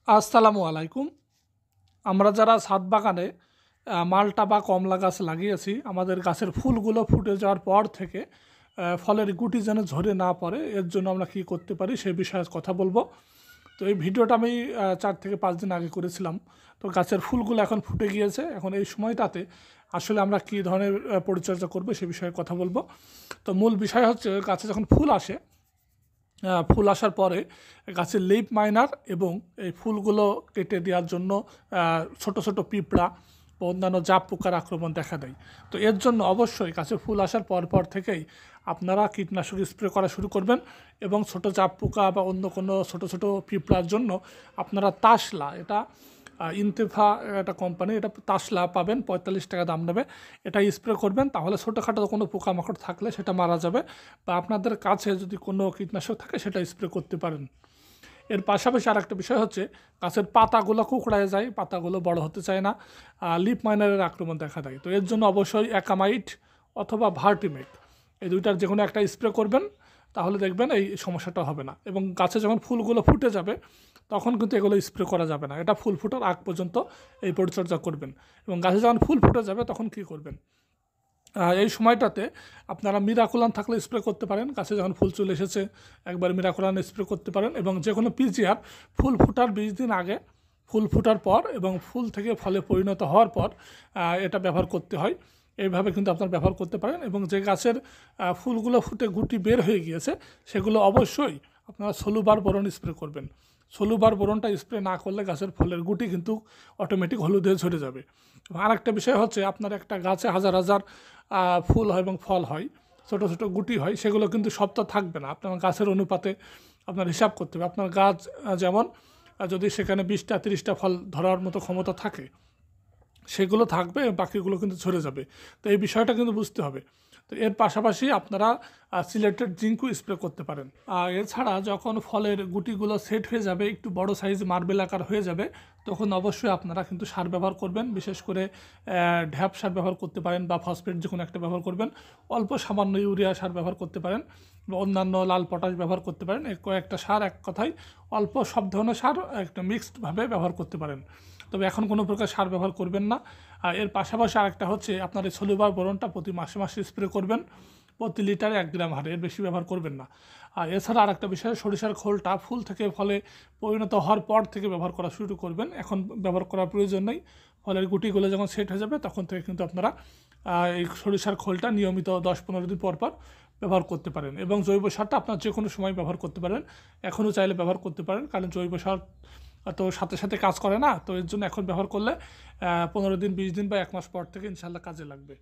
আসসালামু আলাইকুম। আমরা যারা ছাদ বাগানে মালটা বা কমলা গাছ লাগিয়েছি, আমাদের গাছের ফুলগুলো ফুটে যাওয়ার পর থেকে ফলের গুটি যেন ঝরে না পড়ে, এর জন্য আমরা কী করতে পারি সে বিষয়ে কথা বলবো। তো এই ভিডিওটা আমি 4 থেকে 5 দিন আগে করেছিলাম। তো গাছের ফুলগুলো এখন ফুটে গিয়েছে। এখন এই সময়টাতে আসলে আমরা কী ধরনের পরিচর্যা করবো সে বিষয়ে কথা বলবো। তো মূল বিষয় হচ্ছে, গাছে যখন ফুল আসে, ফুল আসার পরে গাছের লিফ মাইনার এবং এই ফুলগুলো কেটে দেওয়ার জন্য ছোট ছোট পিঁপড়া বা অন্যান্য জাপ পোকার আক্রমণ দেখা দেয়। তো এর জন্য অবশ্যই গাছে ফুল আসার পর থেকেই আপনারা কীটনাশক স্প্রে করা শুরু করবেন এবং ছোট জাপ পোকা বা অন্য কোনো ছোট ছোট পিঁপড়ার জন্য আপনারা তাসলা, এটা ইনতেফা একটা কোম্পানি, এটা তাসলা পাবেন, 45 টাকা দাম নেবে। এটা স্প্রে করবেন, তাহলে ছোটোখাটো কোনো পোকামাকড় থাকলে সেটা মারা যাবে। বা আপনাদের কাছে যদি কোনো কীটনাশক থাকে সেটা স্প্রে করতে পারেন। এর পাশাপাশি আর একটা বিষয় হচ্ছে, গাছের পাতাগুলো কুঁকড়ায় যায়, পাতাগুলো বড় হতে চায় না, লিফ মাইনারের আক্রমণ দেখা দেয়। তো এর জন্য অবশ্যই অ্যাকামাইট অথবা ভার্টিমেট, এই দুইটার যে কোনো একটা স্প্রে করবেন, তাহলে দেখবেন এই সমস্যাটা হবে না। এবং গাছে যখন ফুলগুলো ফুটে যাবে তখন কিন্তু এগুলো স্প্রে করা যাবে না, এটা ফুল ফোটার আগ পর্যন্ত এই পরিচর্যা করবেন। এবং গাছে যখন ফুল ফুটে যাবে তখন কী করবেন, এই সময়টাতে আপনারা মিরাকুলান থাকলে স্প্রে করতে পারেন। গাছে যখন ফুল চলে এসেছে একবার মিরাকুলান স্প্রে করতে পারেন। এবং যে কোনো পিজিআর ফুল ফুটার 20 দিন আগে, ফুল ফুটার পর এবং ফুল থেকে ফলে পরিণত হওয়ার পর এটা ব্যবহার করতে হয়। এইভাবে কিন্তু আপনারা ব্যবহার করতে পারেন। এবং যে গাছের ফুলগুলো ফুটে গুটি বের হয়ে গিয়েছে সেগুলো অবশ্যই আপনারা সলুবার বোরন স্প্রে করবেন। সলুবার বোরনটা স্প্রে না করলে গাছের ফলের গুটি কিন্তু অটোমেটিক হলুদ হয়ে ঝরে যাবে। আর একটা বিষয় হচ্ছে, আপনার একটা গাছে হাজার হাজার ফুল হয় এবং ফল হয়, ছোটো ছোটো গুটি হয়, সেগুলো কিন্তু সব তো থাকবে না। আপনার গাছের অনুপাতে আপনার হিসাব করতে হবে। আপনার গাছ যেমন, যদি সেখানে 20টা 30টা ফল ধরার মতো ক্ষমতা থাকে, সেগুলো থাকবে, বাকিগুলো কিন্তু ঝরে যাবে। তো এই বিষয়টা কিন্তু বুঝতে হবে। তো এর পাশাপাশি আপনারা সিলেটেড জিঙ্কও স্প্রে করতে পারেন। এছাড়া যখন ফলের গুটিগুলো সেট হয়ে যাবে, একটু বড় সাইজ মার্বেল আকার হয়ে যাবে, তখন অবশ্যই আপনারা কিন্তু সার ব্যবহার করবেন। বিশেষ করে ঢ্যাপ সার ব্যবহার করতে পারেন বা ফসফেট যে কোনো একটা ব্যবহার করবেন। অল্প সামান্য ইউরিয়া সার ব্যবহার করতে পারেন বা অন্যান্য লাল পটাশ ব্যবহার করতে পারেন। কয়েকটা সার, এক কথায় অল্প সব ধরনের সার একটা মিক্সডভাবে ব্যবহার করতে পারেন। তবে এখন কোনো প্রকার সার ব্যবহার করবেন না। আর এর পাশাপাশি আরেকটা হচ্ছে, আপনার এই সলুবার বোরনটা প্রতি মাসে মাসে স্প্রে করবেন, প্রতি লিটারে 1 গ্রাম হারে, এর বেশি ব্যবহার করবেন না। আর এছাড়া আরেকটা বিষয়, সরিষার খোলটা ফুল থেকে ফলে পরিণত হওয়ার পর থেকে ব্যবহার করা শুরু করবেন। এখন ব্যবহার করার প্রয়োজন নেই। ফলের গুটিগুলো যখন সেট হয়ে যাবে তখন থেকে কিন্তু আপনারা এই সরিষার খোলটা নিয়মিত 10-15 দিন পর পর ব্যবহার করতে পারেন। এবং জৈব সারটা আপনার যে কোনো সময় ব্যবহার করতে পারেন, এখনও চাইলে ব্যবহার করতে পারেন, কারণ জৈব সার তো সাথে সাথে কাজ করে না। তো এর জন্য এখন ব্যবহার করলে 15 দিন, 20 দিন বা 1 মাস পর থেকে ইনশাল্লাহ কাজে লাগবে।